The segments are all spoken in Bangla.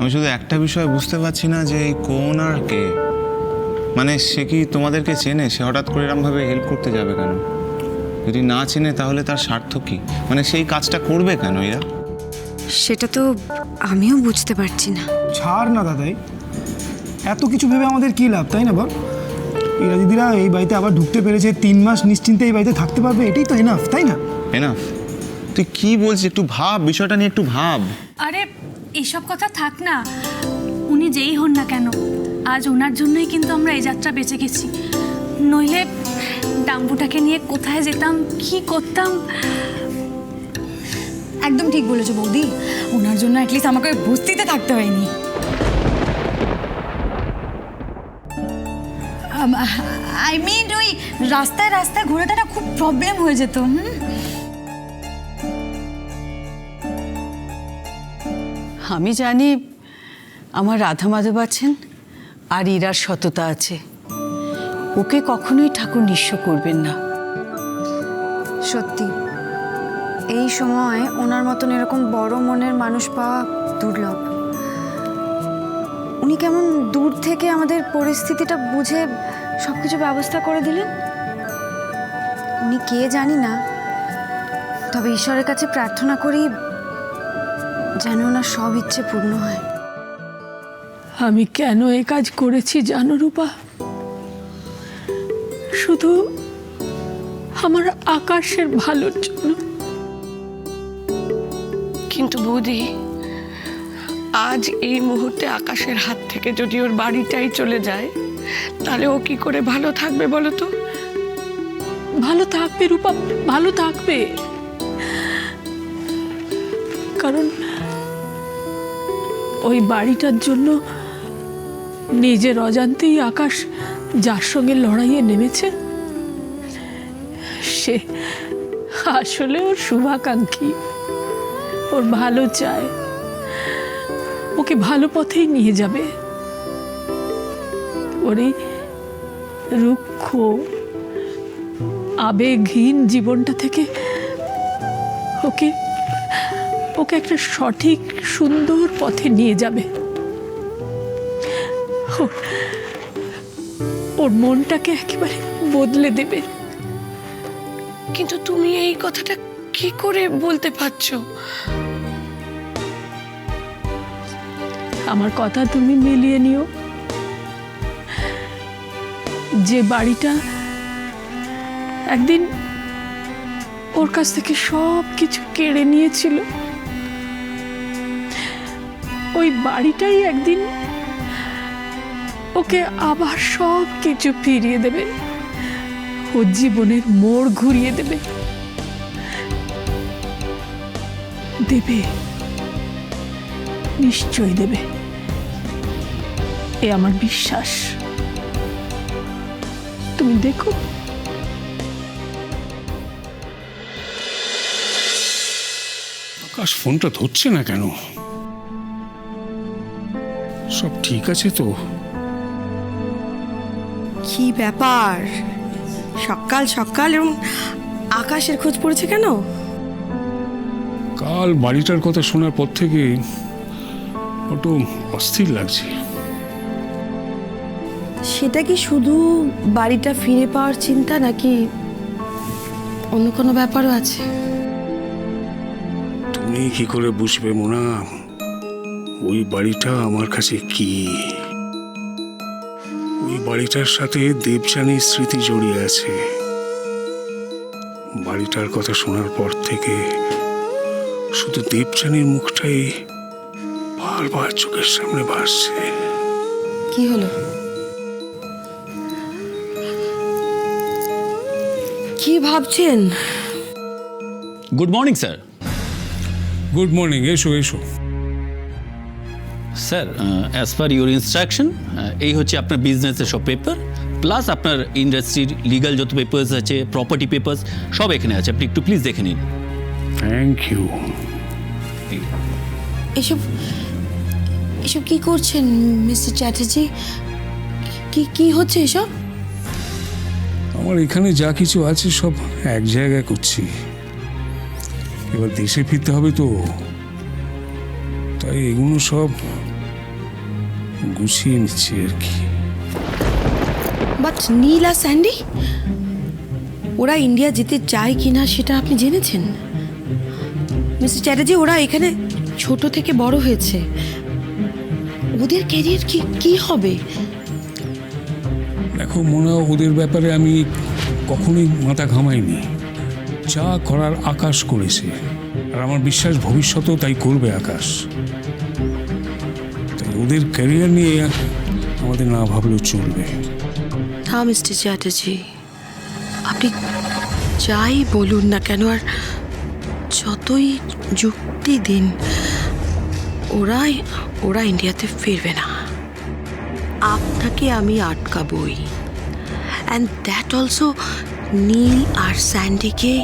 আমি শুধু একটা বিষয় বুঝতে পারছি না যে এই কোন আর কে, মানে সে কি তোমাদেরকে চেনে? সে হঠাৎ করে এরমভাবে হেল্প করতে যাবে কেন? যদি না চেনে তাহলে তার স্বার্থ কি? মানে সেই কাজটা করবে কেন এরা? সেটা তো আমিও বুঝতে পারছি না। ছাড় না দাদাই, এত কিছু ভেবে আমাদের কী লাভ, তাই না বল? এরা দিদিরা এই বাড়িতে আবার ঢুকতে পেরেছে, 3 মাস নিশ্চিন্তে এই বাড়িতে থাকতে পারবে, এটাই তো এনাফ, তাই না? এনাফ? তুই কি বলছিস? একটু ভাব, বিষয়টা নিয়ে একটু ভাব। আরে এইসব কথা থাক না, উনি যেই হন না কেন, আজ ওনার জন্যই কিন্তু আমরা এই যাত্রা বেঁচে গেছি। নইলে ডাম্বুটাকে নিয়ে কোথায় যেতাম, কি করতাম। একদম ঠিক বলেছো বৌদি, ওনার জন্য অ্যাটলিস্ট আমাকে বস্তিতে থাকতে হয়নি। আই মিন ওই রাস্তায় রাস্তায় ঘোরাটা না খুব প্রবলেম হয়ে যেত। আমি জানি আমার রাধা মাধব আছেন আর ইরার সততা আছে, ওকে কখনোই ঠাকুর নিঃস্ব করবেন না। সত্যি এই সময় ওনার মতন এরকম বড় মনের মানুষ পাওয়া দুর্লভ। উনি কেমন দূর থেকে আমাদের পরিস্থিতিটা বুঝে সবকিছু ব্যবস্থা করে দিলেন। উনি কে জানি না, তবে ঈশ্বরের কাছে প্রার্থনা করি যেন ওনার সব ইচ্ছে পূর্ণ হয়। আমি কেন এই কাজ করেছি জানো রূপা? শুধু আমার আকাশের ভালোর জন্য। কিন্তু বৌদি, আজ এই মুহূর্তে আকাশের হাত থেকে যদি ওর বাড়িটাই চলে যায়, তাহলে ও কি করে ভালো থাকবে বলো তো? ভালো থাকবে রূপা, ভালো থাকবে, কারণ ওই বাড়িটার জন্য নিজের অজান্তেই আকাশ যার সঙ্গে লড়াইয়ে নেমেছে, সে আসলে ওর শুভাকাঙ্ক্ষী, ওর ভালো চায়, ওকে ভালো পথেই নিয়ে যাবে। ওর এই রুক্ষ আবেগহীন জীবনটা থেকে ওকে ওকে একটা সঠিক সুন্দর পথে নিয়ে যাবে। ওর মনটাকে একেবারে বদলে দেবে। কিন্তু তুমি এই কথাটা কি করে বলতে পারছো? আমার কথা তুমি মিলিয়ে নিও। যে বাড়িটা একদিন ওর কাছ থেকে সব কিছু কেড়ে নিয়েছিল, ওই বাড়িটাই একদিন ওকে আবার সব কিছু ফিরিয়ে দেবে, ওর জীবনের মোড় ঘুরিয়ে দেবে। দেবে, নিশ্চয়ই দেবে, এ আমার বিশ্বাস। তুমি দেখো। আকাশ ফোনটা ধরছে না কেন? সব ঠিক আছে তো? কি ব্যাপার, সকাল সকাল এরকম আকাশের খোঁজ পড়েছে কেন? কাল বাড়িটার কথা শোনার পর থেকে একটু অস্থির লাগছে। সেটা কি শুধু বাড়িটা ফিরে পাওয়ার চিন্তা, নাকি অন্য কোনো ব্যাপারও আছে? তুমি কি করে বুঝবে মোনা ওই বাড়িটা আমার কাছে কি? ওই বাড়িটার সাথে দেবযানীর স্মৃতি জড়িয়ে আছে। বাড়িটার কথা শোনার পর থেকে শুধু দেবযানীর মুখটাই বারবার চোখের সামনে ভাসছে। কি হলো? কি ভাবছেন? Good morning sir. Good morning, এসো এসো। Sir, as per your instruction, এই হচ্ছে আপনার বিজনেসের সব পেপার, প্লাস আপনার ইন্ডাস্ট্রির লিগাল যত পেপার্স আছে, প্রপার্টি পেপার্স সব এখানে আছে, আপনি একটু প্লিজ দেখে নিন। Thank you. এসব এসব কি করছেন মিস্টার চ্যাটার্জি? কি হচ্ছে এসব? আমার এখানে যা কিছু আছে সব এক জায়গায় করছি। এবার দেশে ফিরতে হবে তো, তাই এগুলো সব গুছিয়ে নিচ্ছি আর কি। বাট নীল আর স্যান্ডি ওরা ইন্ডিয়া যেতে চায় কিনা সেটা আপনি জেনেছেন? মিস্টার চ্যাটার্জি, ওরা এখানে ছোট থেকে বড় হয়েছে, ওদের ক্যারিয়ার কি হবে? দেখো মোনা, ওদের ব্যাপারে আমি কখনোই মাথা ঘামাইনি। যা করার আকাশ করেছে, আর আমার বিশ্বাস ভবিষ্যতেও তাই করবে আকাশ। তাই ওদের ক্যারিয়ার নিয়ে আমাদের না ভাবলেও চলবে। না মিস্টার চ্যাটার্জি, আপনি যাই বলুন না কেন আর যতই যুক্তি দিন, ওরা ইন্ডিয়াতে ফিরবে না। আপনাকে আমি আটকাবই, অ্যান্ড দ্যাট অলসো নীল আর স্যান্ডিকে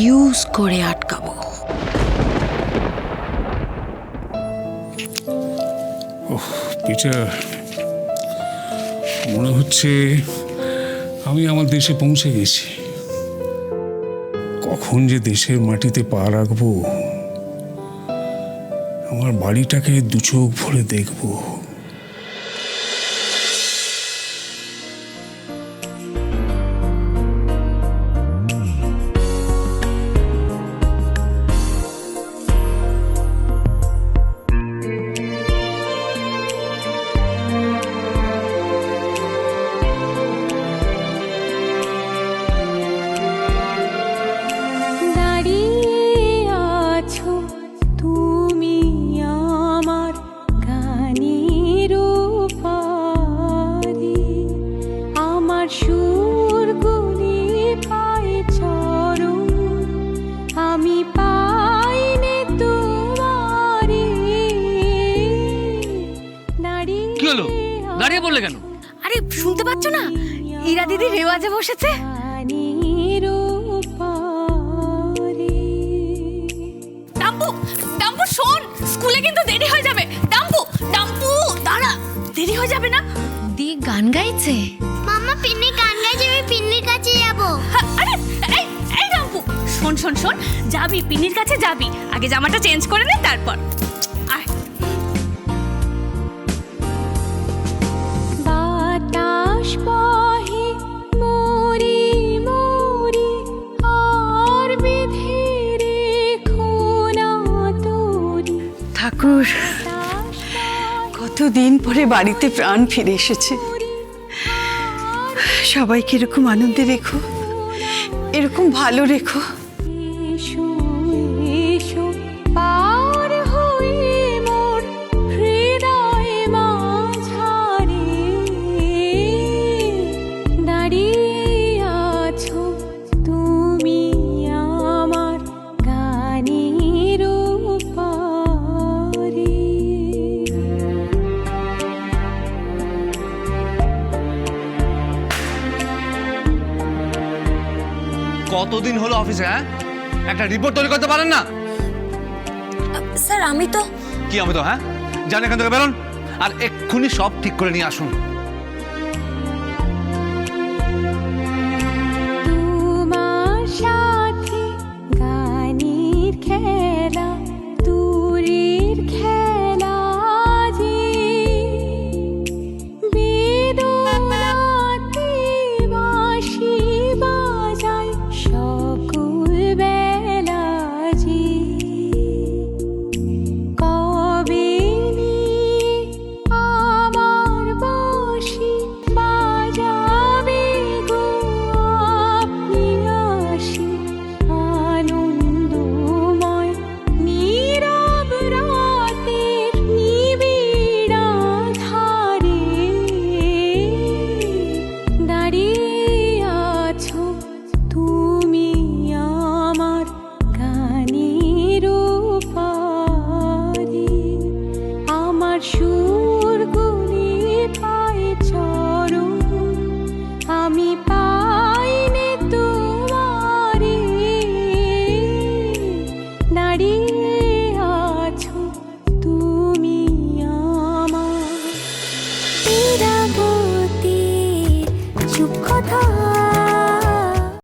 ইউজ করে আটকাবো। ওহ পিটার, মনে হচ্ছে আমি আমার দেশে পৌঁছে গেছি। কখন যে দেশের মাটিতে পা রাখবো, আমার বাড়িটাকে দু চোখ ভরে দেখবো। কি হলো, দাঁড়িয়ে পড়লে কেন? আরে শুনতে পাচ্ছ না, ইরা দিদি রেওয়াজে বসেছে। ডাম্পু, ডাম্পু শোন, স্কুলে কিন্তু দেরি হয়ে যাবে। ডাম্পু, ডাম্পু দাঁড়া, দেরি হয়ে যাবে না? দি গান গাইছে। মাম্মা পিন্নি গান গাইছে, আমি পিন্নির কাছে যাব। আরে এই এই ডাম্পু, শোন শোন শোন, যাবি পিনির কাছে যাবি, আগে জামাটা চেঞ্জ করে নে, তারপর আয়। বাতাস বহে মোরে মোরে, আর বিধি রেখো না তোরে। ঠাকুর, কতদিন পরে বাড়িতে প্রাণ ফিরে এসেছে। সবাইকে এরকম আনন্দে রেখো, এরকম ভালো রেখো। এসো এসো পার হয়ে মোর হৃদয় মাঝারে, দাঁড়িয়ে আছো তুমি আমার গানের পারে। কতদিন হলো অফিসে? হ্যাঁ, একটা রিপোর্ট তৈরি করতে পারেন না? স্যার আমি তো কি আমি তো, হ্যাঁ, জান এখান থেকে বেরোন আর এক্ষুনি সব ঠিক করে নিয়ে আসুন।